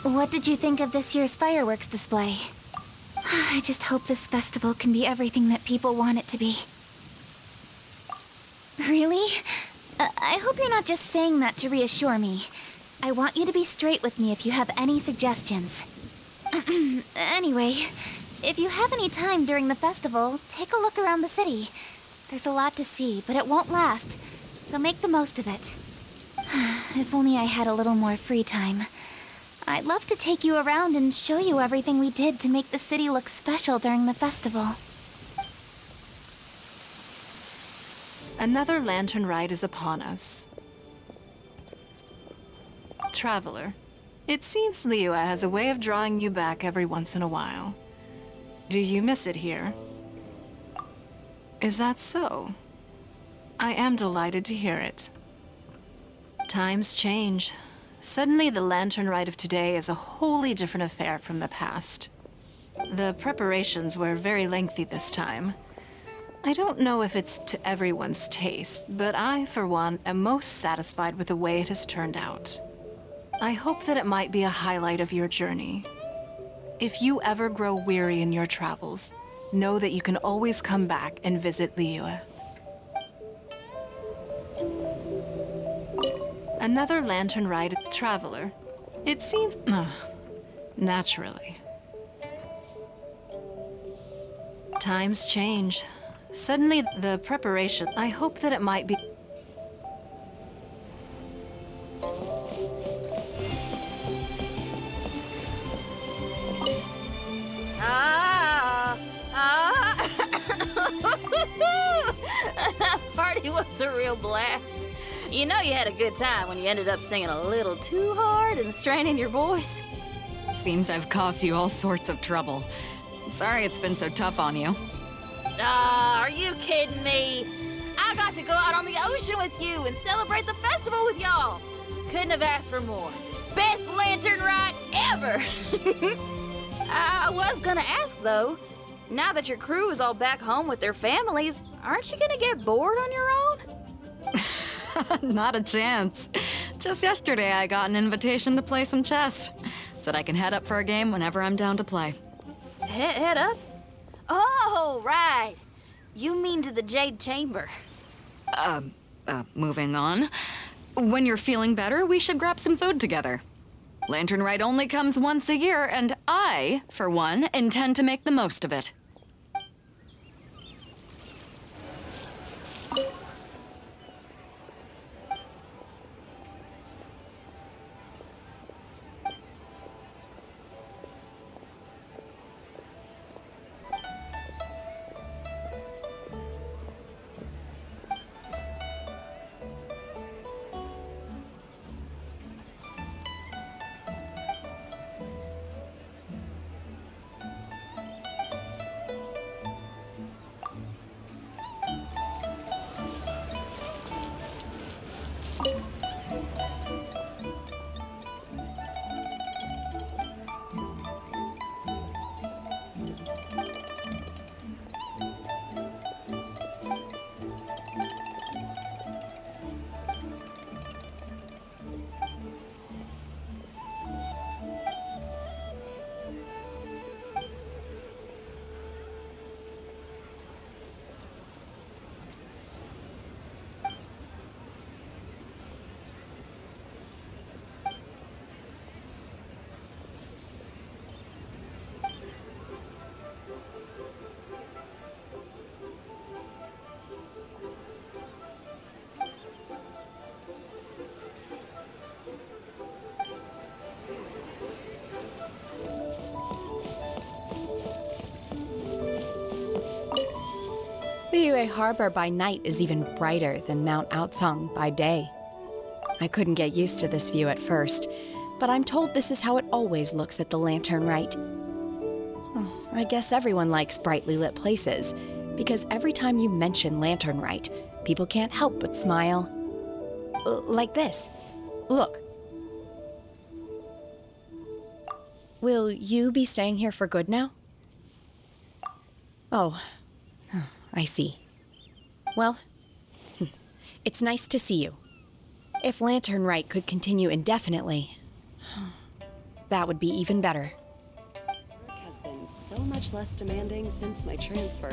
What did you think of this year's fireworks display? I just hope this festival can be everything that people want it to be. Really? I hope you're not just saying that to reassure me. I want you to be straight with me if you have any suggestions. Anyway, if you have any time during the festival, take a look around the city. There's a lot to see, but it won't last, so make the most of it. If only I had a little more free time. I'd love to take you around and show you everything we did to make the city look special during the festival. Another lantern ride is upon us. Traveler, it seems Liyue has a way of drawing you back every once in a while. Do you miss it here? Is that so? I am delighted to hear it. Times change. Suddenly, the lantern ride of today is a wholly different affair from the past. The preparations were very lengthy this time. I don't know if it's to everyone's taste, but I, for one, am most satisfied with the way it has turned out. I hope that it might be a highlight of your journey. If you ever grow weary in your travels, know that you can always come back and visit Liyue. Another lantern ride, Traveler. It seems... naturally. Times change. Suddenly, the preparation... I hope that it might be... That party was a real blast. You know you had a good time when you ended up singing a little too hard and straining your voice. Seems I've caused you all sorts of trouble. Sorry it's been so tough on you. Are you kidding me? I got to go out on the ocean with you and celebrate the festival with y'all. Couldn't have asked for more. Best lantern ride ever! I was gonna ask though, now that your crew is all back home with their families, aren't you gonna get bored on your own? Not a chance. Just yesterday I got an invitation to play some chess. Said I can head up for a game whenever I'm down to play. Head up? Oh, right. You mean to the Jade Chamber. Moving on. When you're feeling better, we should grab some food together. Lantern Ride only comes once a year, and I, for one, intend to make the most of it. Liyue Harbor by night is even brighter than Mount Aocang by day. I couldn't get used to this view at first, but I'm told this is how it always looks at the Lantern Rite. I guess everyone likes brightly lit places, because every time you mention Lantern Rite, people can't help but smile. Like this. Look. Will you be staying here for good now? Oh, I see. Well, it's nice to see you. If Lantern Rite could continue indefinitely, That would be even better. Work has been so much less demanding since my transfer.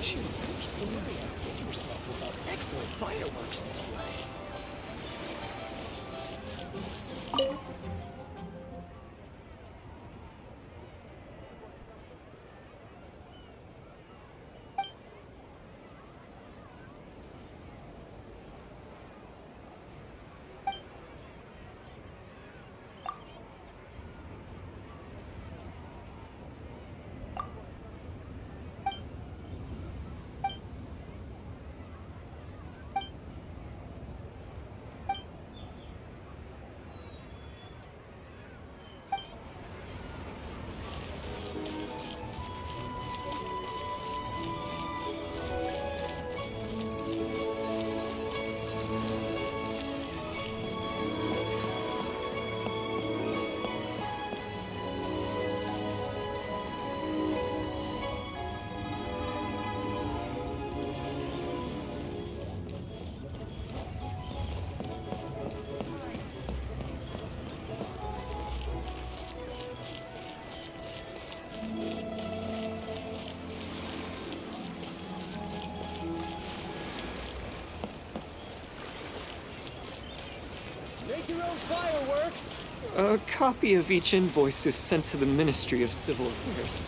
Share a good story and get yourself with an excellent fireworks display. Make your own fireworks! A copy of each invoice is sent to the Ministry of Civil Affairs.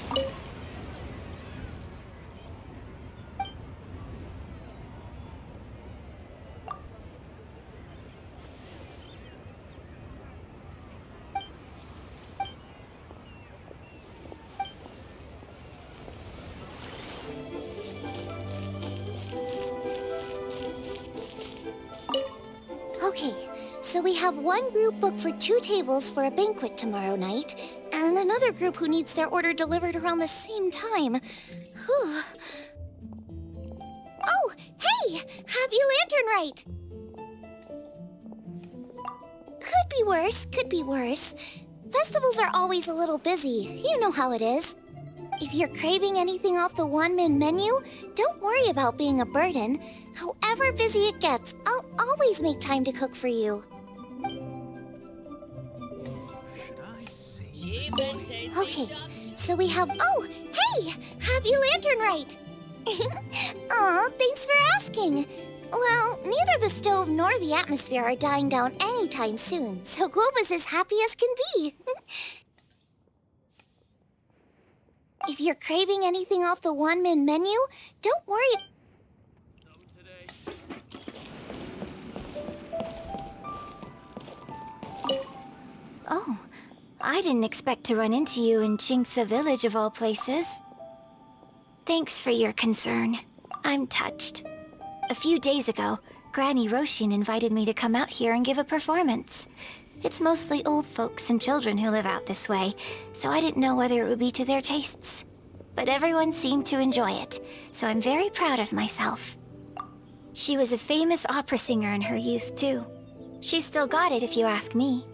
Okay, so we have one group booked for 2 tables for a banquet tomorrow night, and another group who needs their order delivered around the same time. Whew. Oh, hey! Happy Lantern Rite! Could be worse, could be worse. Festivals are always a little busy, you know how it is. If you're craving anything off the one-min menu, don't worry about being a burden. However busy it gets, I'll always make time to cook for you. Okay, so we have... Oh, hey! Happy Lantern Rite! Aw, thanks for asking. Well, neither the stove nor the atmosphere are dying down anytime soon, so Globa's as happy as can be. If you're craving anything off the one-min menu, don't worry. Oh, I didn't expect to run into you in Jinxa Village of all places. Thanks for your concern. I'm touched. A few days ago, Granny Roshin invited me to come out here and give a performance. It's mostly old folks and children who live out this way, so I didn't know whether it would be to their tastes. But everyone seemed to enjoy it, so I'm very proud of myself. She was a famous opera singer in her youth, too. She's still got it if you ask me.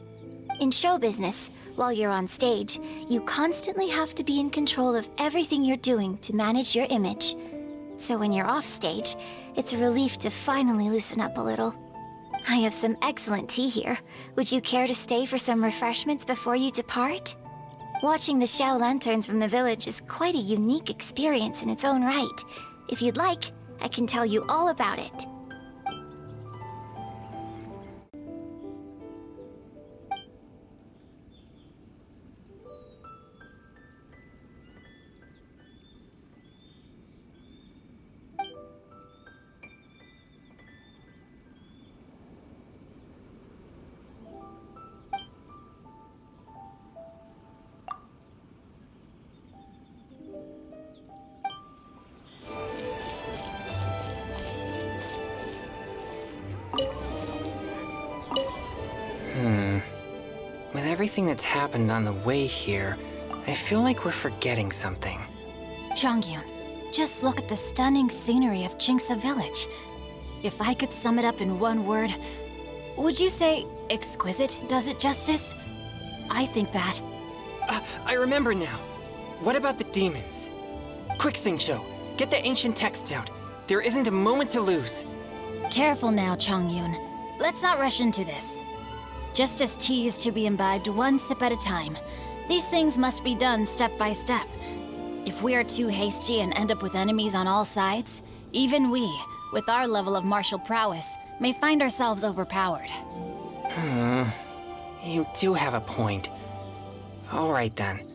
In show business, while you're on stage, you constantly have to be in control of everything you're doing to manage your image. So when you're off stage, it's a relief to finally loosen up a little. I have some excellent tea here. Would you care to stay for some refreshments before you depart? Watching the show lanterns from the village is quite a unique experience in its own right. If you'd like, I can tell you all about it. everything that's happened on the way here, I feel like we're forgetting something. Chongyun, just look at the stunning scenery of Jinxa Village. If I could sum it up in one word, would you say exquisite does it justice? I think that. I remember now. What about the demons? Quick, Xingqiu, get the ancient texts out. There isn't a moment to lose. Careful now, Chongyun. Let's not rush into this. Justice tea is to be imbibed one sip at a time. These things must be done step by step. If we are too hasty and end up with enemies on all sides, even we, with our level of martial prowess, may find ourselves overpowered. You do have a point. All right then.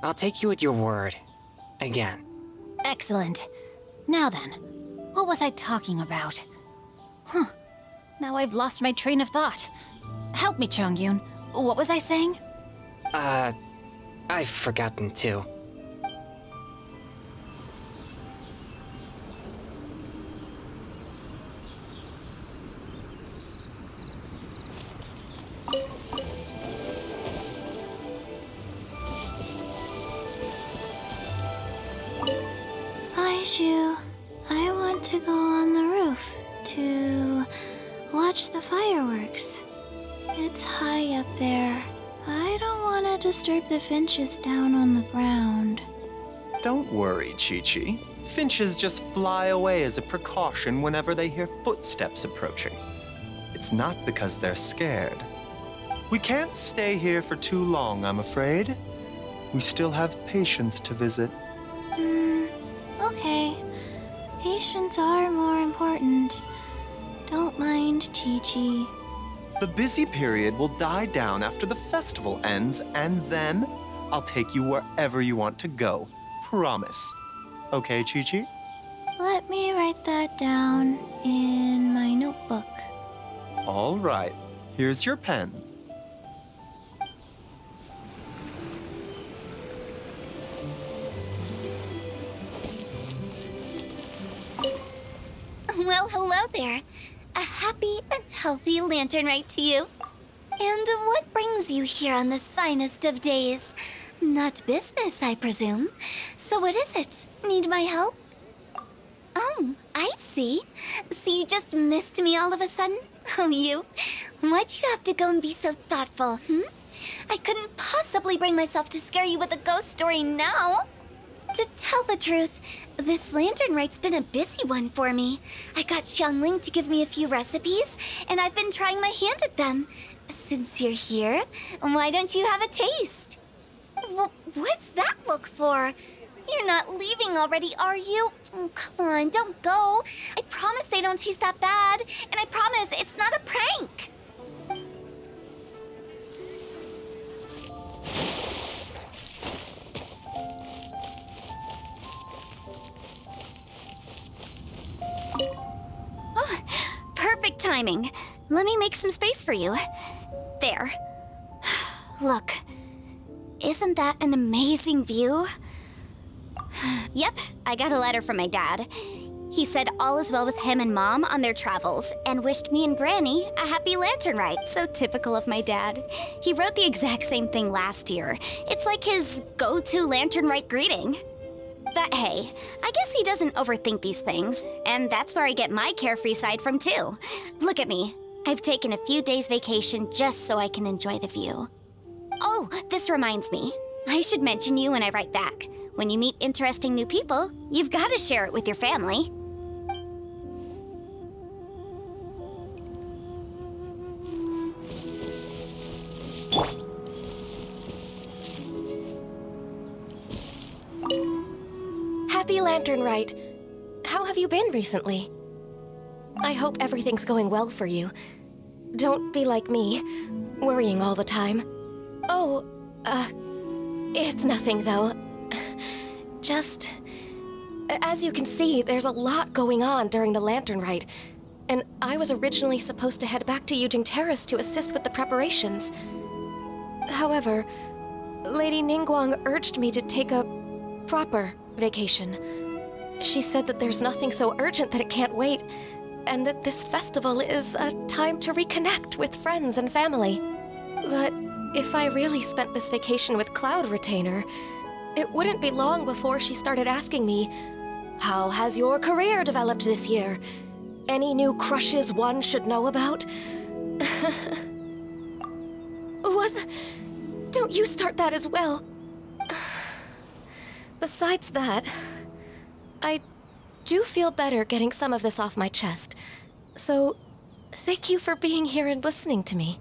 I'll take you at your word. Again. Excellent. Now then, what was I talking about? Now I've lost my train of thought. Help me, Chongyun. What was I saying? I've forgotten too. Aishu, I want to go on the roof to watch the fireworks. It's high up there. I don't want to disturb the finches down on the ground. Don't worry, Chi-Chi. Finches just fly away as a precaution whenever they hear footsteps approaching. It's not because they're scared. We can't stay here for too long, I'm afraid. We still have patients to visit. Okay. Patients are more important. Don't mind, Chi-Chi. The busy period will die down after the festival ends, and then I'll take you wherever you want to go. Promise. Okay, Chi-Chi? Let me write that down in my notebook. All right. Here's your pen. Well, hello there. A happy and healthy lantern rite to you. And what brings you here on this finest of days? Not business, I presume. So what is it? Need my help? Oh, I see. So you just missed me all of a sudden? Oh, you? Why'd you have to go and be so thoughtful, I couldn't possibly bring myself to scare you with a ghost story now. To tell the truth, this lantern rite's been a busy one for me. I got Xiangling to give me a few recipes, and I've been trying my hand at them. Since you're here, why don't you have a taste? What's that look for? You're not leaving already, are you? Oh, come on, don't go. I promise they don't taste that bad, and I promise it's not a prank. Oh, perfect timing. Let me make some space for you. There. Look. Isn't that an amazing view? Yep, I got a letter from my dad. He said all is well with him and Mom on their travels and wished me and Granny a happy lantern rite. So typical of my dad. He wrote the exact same thing last year. It's like his go-to lantern rite greeting. But hey, I guess he doesn't overthink these things, and that's where I get my carefree side from too. Look at me. I've taken a few days vacation just so I can enjoy the view. Oh, this reminds me. I should mention you when I write back. When you meet interesting new people, you've got to share it with your family. Happy Lantern Rite. How have you been recently? I hope everything's going well for you. Don't be like me, worrying all the time. Oh, it's nothing though. Just... As you can see, there's a lot going on during the Lantern Rite, and I was originally supposed to head back to Yujing Terrace to assist with the preparations. However, Lady Ningguang urged me to take a proper vacation. She said that there's nothing so urgent that it can't wait, and that this festival is a time to reconnect with friends and family. But If I really spent this vacation with Cloud Retainer, it wouldn't be long before she started asking me, "How has your career developed this year? Any new crushes one should know about?" What? Don't you start that as well. Besides that, I do feel better getting some of this off my chest. So, thank you for being here and listening to me.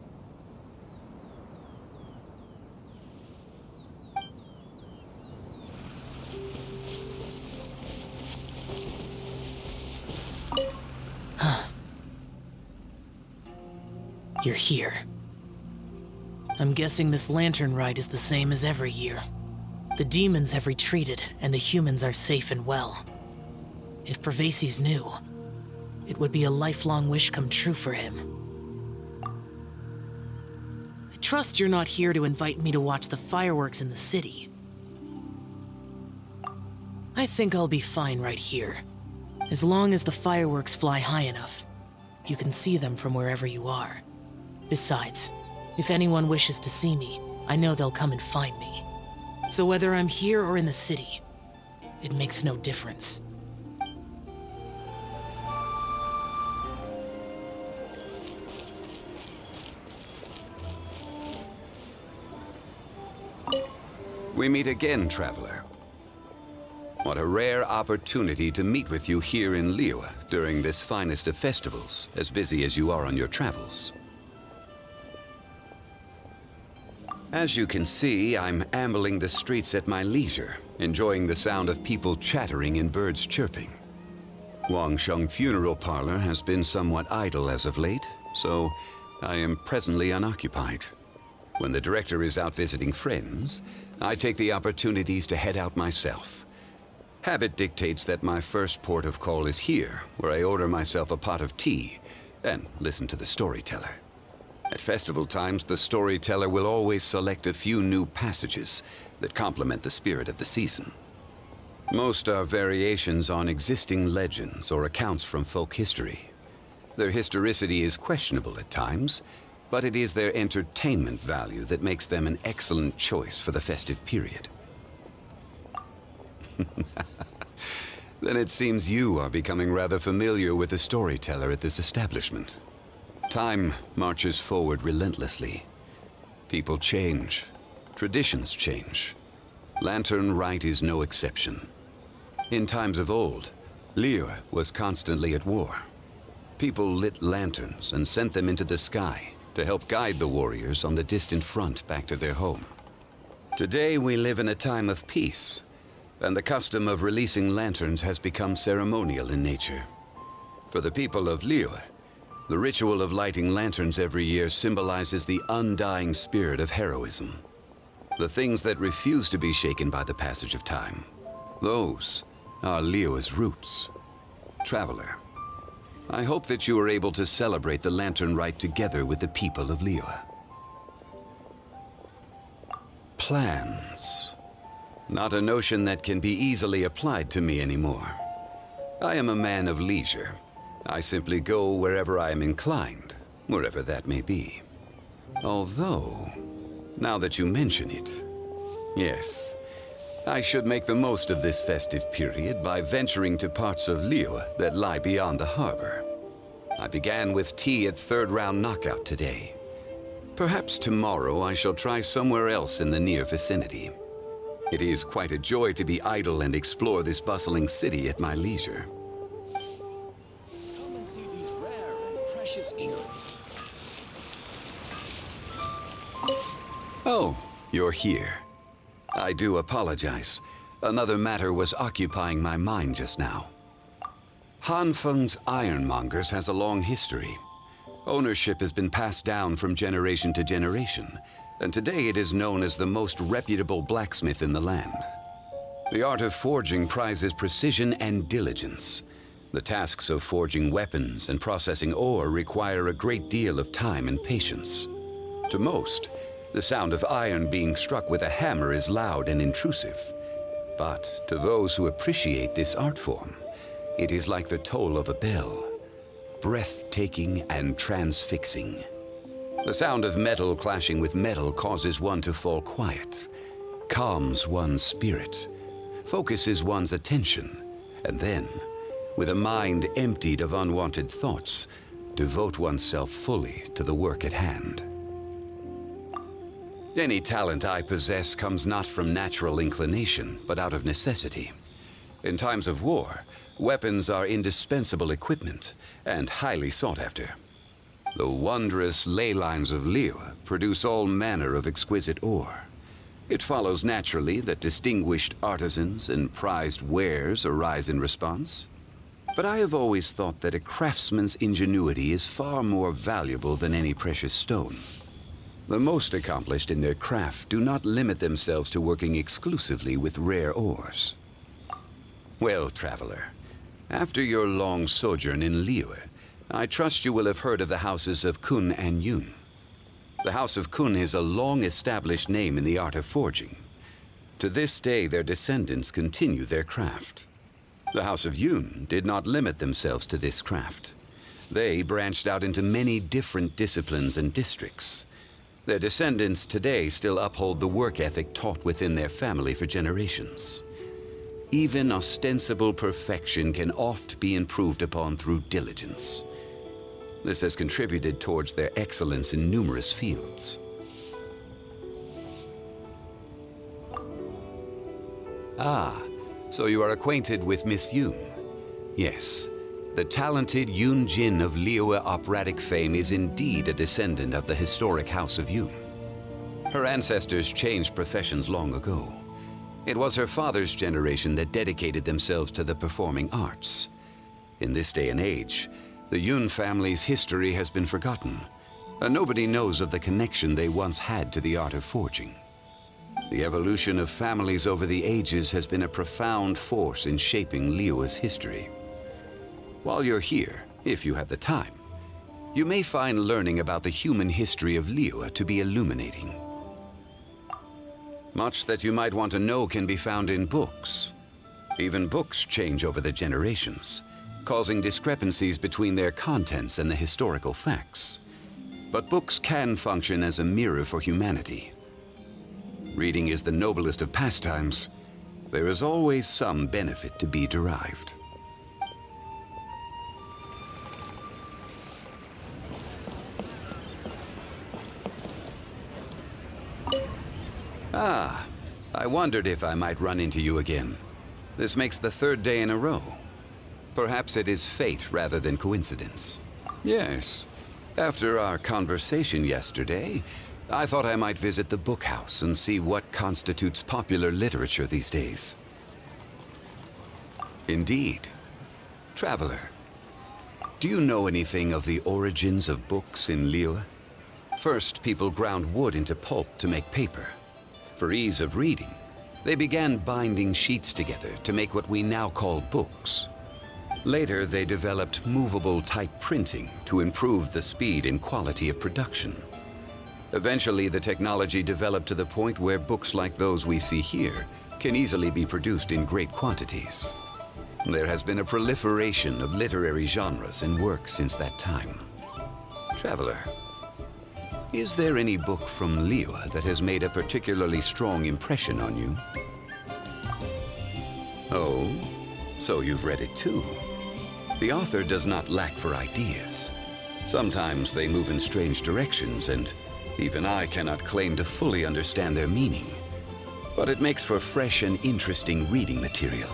You're here. I'm guessing this lantern rite is the same as every year. The demons have retreated, and the humans are safe and well. If Pervasi's knew, it would be a lifelong wish come true for him. I trust you're not here to invite me to watch the fireworks in the city. I think I'll be fine right here. As long as the fireworks fly high enough, you can see them from wherever you are. Besides, if anyone wishes to see me, I know they'll come and find me. So whether I'm here or in the city, it makes no difference. We meet again, traveler. What a rare opportunity to meet with you here in Liyue during this finest of festivals, as busy as you are on your travels. As you can see, I'm ambling the streets at my leisure, enjoying the sound of people chattering and birds chirping. Wangsheng Funeral Parlor has been somewhat idle as of late, so I am presently unoccupied. When the director is out visiting friends, I take the opportunities to head out myself. Habit dictates that my first port of call is here, where I order myself a pot of tea and listen to the storyteller. At festival times, the storyteller will always select a few new passages that complement the spirit of the season. Most are variations on existing legends or accounts from folk history. Their historicity is questionable at times, but it is their entertainment value that makes them an excellent choice for the festive period. Then it seems you are becoming rather familiar with the storyteller at this establishment. Time marches forward relentlessly. People change. Traditions change. Lantern Rite is no exception. In times of old, Liyue was constantly at war. People lit lanterns and sent them into the sky to help guide the warriors on the distant front back to their home. Today we live in a time of peace, and the custom of releasing lanterns has become ceremonial in nature. For the people of Liyue, the ritual of lighting lanterns every year symbolizes the undying spirit of heroism. The things that refuse to be shaken by the passage of time, those are Liyue's roots. Traveler, I hope that you are able to celebrate the lantern rite together with the people of Liyue. Plans. Not a notion that can be easily applied to me anymore. I am a man of leisure. I simply go wherever I am inclined, wherever that may be. Although, now that you mention it, yes, I should make the most of this festive period by venturing to parts of Liyue that lie beyond the harbor. I began with tea at third round knockout today. Perhaps tomorrow I shall try somewhere else in the near vicinity. It is quite a joy to be idle and explore this bustling city at my leisure. Oh, you're here. I do apologize. Another matter was occupying my mind just now. Hanfeng's Ironmongers has a long history. Ownership has been passed down from generation to generation, and today it is known as the most reputable blacksmith in the land. The art of forging prizes precision and diligence. The tasks of forging weapons and processing ore require a great deal of time and patience. To most, the sound of iron being struck with a hammer is loud and intrusive. But to those who appreciate this art form, it is like the toll of a bell, breathtaking and transfixing. The sound of metal clashing with metal causes one to fall quiet, calms one's spirit, focuses one's attention, and then, with a mind emptied of unwanted thoughts, devote oneself fully to the work at hand. Any talent I possess comes not from natural inclination, but out of necessity. In times of war, weapons are indispensable equipment and highly sought after. The wondrous ley lines of Liyue produce all manner of exquisite ore. It follows naturally that distinguished artisans and prized wares arise in response. But I have always thought that a craftsman's ingenuity is far more valuable than any precious stone. The most accomplished in their craft do not limit themselves to working exclusively with rare ores. Well, traveler, after your long sojourn in Liyue, I trust you will have heard of the houses of Kun and Yun. The House of Kun is a long-established name in the art of forging. To this day, their descendants continue their craft. The House of Yun did not limit themselves to this craft. They branched out into many different disciplines and districts. Their descendants today still uphold the work ethic taught within their family for generations. Even ostensible perfection can oft be improved upon through diligence. This has contributed towards their excellence in numerous fields. Ah, so you are acquainted with Miss Yun? Yes, the talented Yun Jin of Liyue operatic fame is indeed a descendant of the historic House of Yun. Her ancestors changed professions long ago. It was her father's generation that dedicated themselves to the performing arts. In this day and age, the Yun family's history has been forgotten, and nobody knows of the connection they once had to the art of forging. The evolution of families over the ages has been a profound force in shaping Liyue's history. While you're here, if you have the time, you may find learning about the human history of Liyue to be illuminating. Much that you might want to know can be found in books. Even books change over the generations, causing discrepancies between their contents and the historical facts. But books can function as a mirror for humanity. Reading is the noblest of pastimes. There is always some benefit to be derived. Ah, I wondered if I might run into you again. This makes the third day in a row. Perhaps it is fate rather than coincidence. Yes. After our conversation yesterday, I thought I might visit the book house and see what constitutes popular literature these days. Indeed. Traveler, do you know anything of the origins of books in Liyue? First, people ground wood into pulp to make paper. For ease of reading, they began binding sheets together to make what we now call books. Later, they developed movable type printing to improve the speed and quality of production. Eventually, the technology developed to the point where books like those we see here can easily be produced in great quantities. There has been a proliferation of literary genres and works since that time. Traveler, is there any book from Liyue that has made a particularly strong impression on you? Oh, so you've read it too. The author does not lack for ideas. Sometimes they move in strange directions, and even I cannot claim to fully understand their meaning. But it makes for fresh and interesting reading material,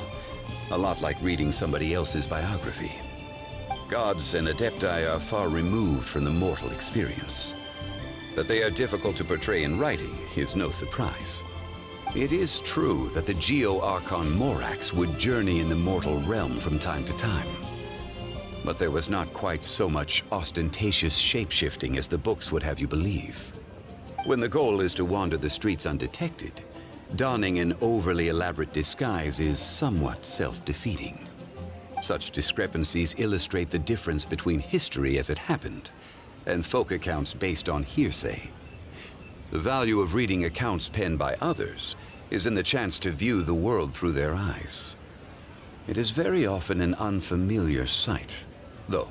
a lot like reading somebody else's biography. Gods and adepti are far removed from the mortal experience. That they are difficult to portray in writing is no surprise. It is true that the Geo-Archon Morax would journey in the mortal realm from time to time. But there was not quite so much ostentatious shape-shifting as the books would have you believe. When the goal is to wander the streets undetected, donning an overly elaborate disguise is somewhat self-defeating. Such discrepancies illustrate the difference between history as it happened and folk accounts based on hearsay. The value of reading accounts penned by others is in the chance to view the world through their eyes. It is very often an unfamiliar sight, though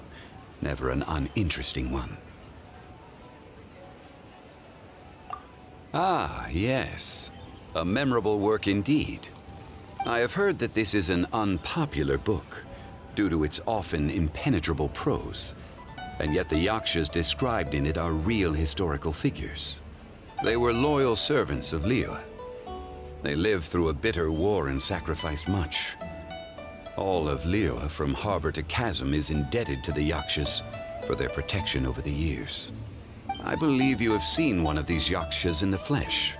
never an uninteresting one. Ah, yes. A memorable work indeed. I have heard that this is an unpopular book due to its often impenetrable prose, and yet the yakshas described in it are real historical figures. They were loyal servants of Liyue. They lived through a bitter war and sacrificed much. All of Liyue, from harbor to chasm, is indebted to the yakshas for their protection over the years. I believe you have seen one of these yakshas in the flesh.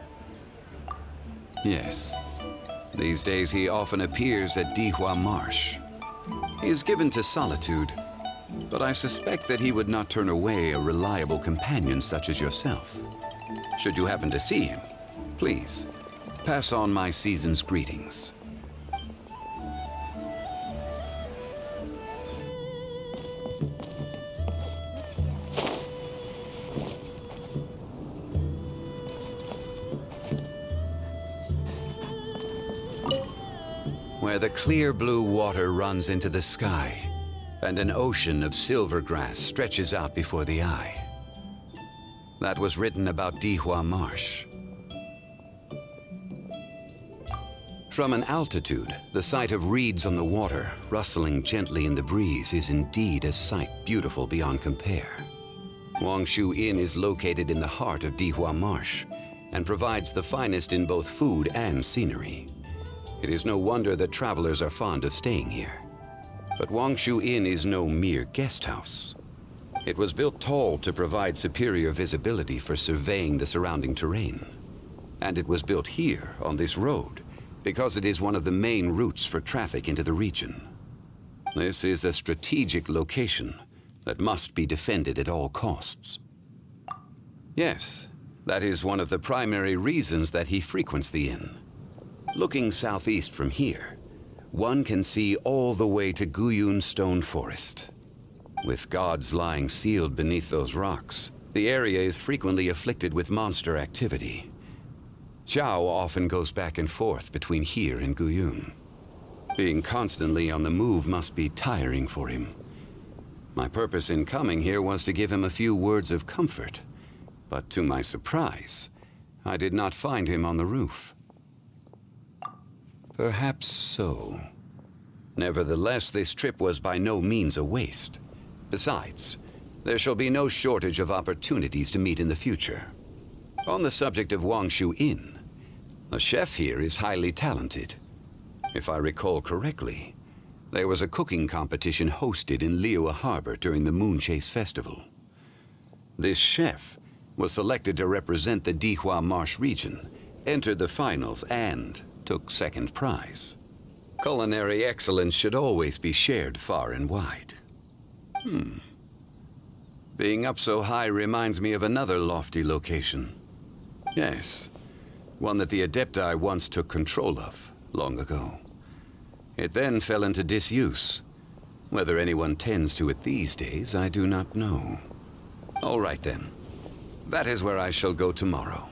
Yes. These days he often appears at Dihua Marsh. He is given to solitude, but I suspect that he would not turn away a reliable companion such as yourself. Should you happen to see him, please, pass on my season's greetings. Where the clear blue water runs into the sky, and an ocean of silver grass stretches out before the eye. That was written about Dihua Marsh. From an altitude, the sight of reeds on the water rustling gently in the breeze is indeed a sight beautiful beyond compare. Wangshu Inn is located in the heart of Dihua Marsh and provides the finest in both food and scenery. It is no wonder that travelers are fond of staying here. But Wangshu Inn is no mere guest house. It was built tall to provide superior visibility for surveying the surrounding terrain. And it was built here, on this road, because it is one of the main routes for traffic into the region. This is a strategic location that must be defended at all costs. Yes, that is one of the primary reasons that he frequents the inn. Looking southeast from here, one can see all the way to Guyun Stone Forest. With gods lying sealed beneath those rocks, the area is frequently afflicted with monster activity. Zhao often goes back and forth between here and Guyun. Being constantly on the move must be tiring for him. My purpose in coming here was to give him a few words of comfort, but to my surprise, I did not find him on the roof. Perhaps so. Nevertheless, this trip was by no means a waste. Besides, there shall be no shortage of opportunities to meet in the future. On the subject of Wangshu Inn, the chef here is highly talented. If I recall correctly, there was a cooking competition hosted in Liyue Harbor during the Moon Chase Festival. This chef was selected to represent the Dihua Marsh region, entered the finals, and took second prize. Culinary excellence should always be shared far and wide. Being up so high reminds me of another lofty location. Yes, one that the Adepti once took control of, long ago. It then fell into disuse. Whether anyone tends to it these days, I do not know. All right then. That is where I shall go tomorrow.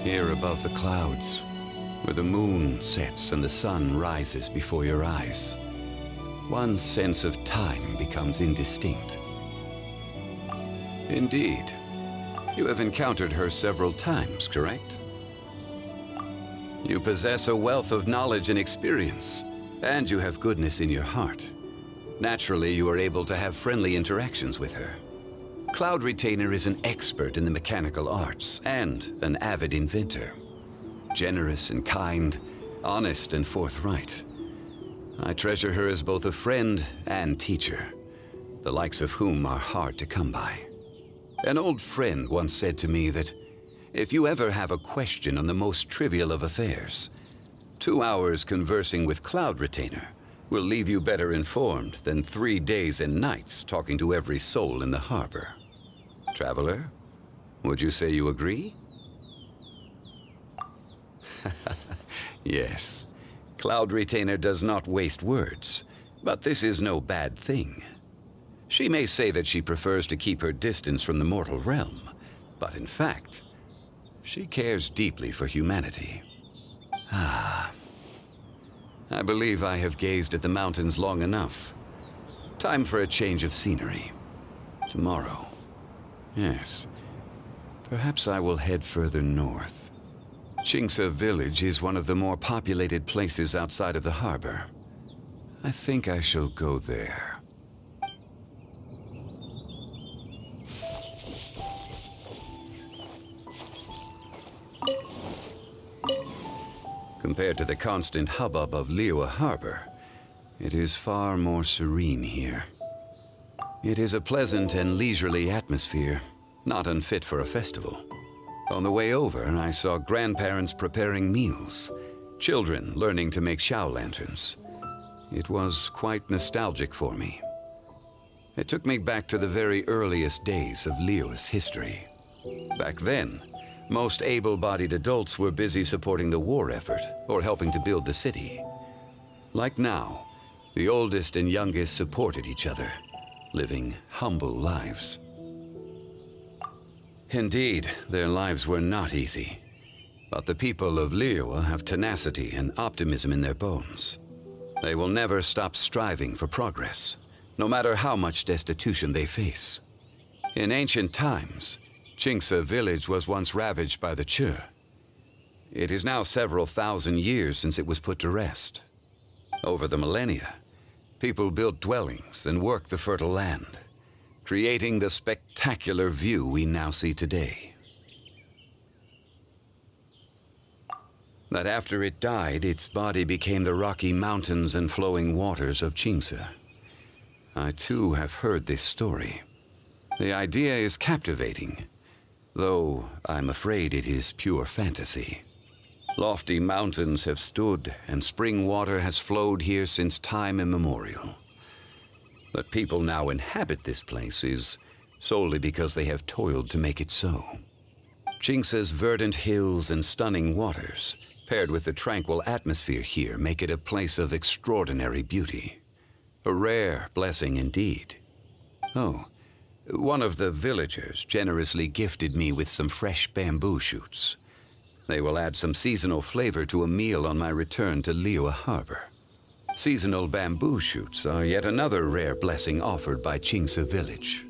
Here above the clouds, where the moon sets and the sun rises before your eyes, one's sense of time becomes indistinct. Indeed. You have encountered her several times, correct? You possess a wealth of knowledge and experience, and you have goodness in your heart. Naturally, you are able to have friendly interactions with her. Cloud Retainer is an expert in the mechanical arts and an avid inventor. Generous and kind, honest and forthright. I treasure her as both a friend and teacher, the likes of whom are hard to come by. An old friend once said to me that if you ever have a question on the most trivial of affairs, 2 hours conversing with Cloud Retainer will leave you better informed than 3 days and nights talking to every soul in the harbor. Traveler, would you say you agree? Yes, Cloud Retainer does not waste words, but this is no bad thing. She may say that she prefers to keep her distance from the mortal realm, but in fact, she cares deeply for humanity. I believe I have gazed at the mountains long enough. Time for a change of scenery. Tomorrow. Yes. Perhaps I will head further north. Chingsa village is one of the more populated places outside of the harbor. I think I shall go there. Compared to the constant hubbub of Liyue Harbor, it is far more serene here. It is a pleasant and leisurely atmosphere, not unfit for a festival. On the way over, I saw grandparents preparing meals, children learning to make Xiao lanterns. It was quite nostalgic for me. It took me back to the very earliest days of Liyue's history. Back then, most able-bodied adults were busy supporting the war effort or helping to build the city. Like now, the oldest and youngest supported each other, living humble lives. Indeed, their lives were not easy, but the people of Liyue have tenacity and optimism in their bones. They will never stop striving for progress, no matter how much destitution they face. In ancient times, Chingsa village was once ravaged by the Che. It is now several thousand years since it was put to rest. Over the millennia, people built dwellings and worked the fertile land, creating the spectacular view we now see today. That after it died, its body became the rocky mountains and flowing waters of Chingsa. I too have heard this story. The idea is captivating, though I'm afraid it is pure fantasy. Lofty mountains have stood, and spring water has flowed here since time immemorial. That people now inhabit this place is solely because they have toiled to make it so. Chingsa's verdant hills and stunning waters, paired with the tranquil atmosphere here, make it a place of extraordinary beauty. A rare blessing indeed. Oh, one of the villagers generously gifted me with some fresh bamboo shoots. They will add some seasonal flavor to a meal on my return to Liyue Harbor. Seasonal bamboo shoots are yet another rare blessing offered by Chingsa village.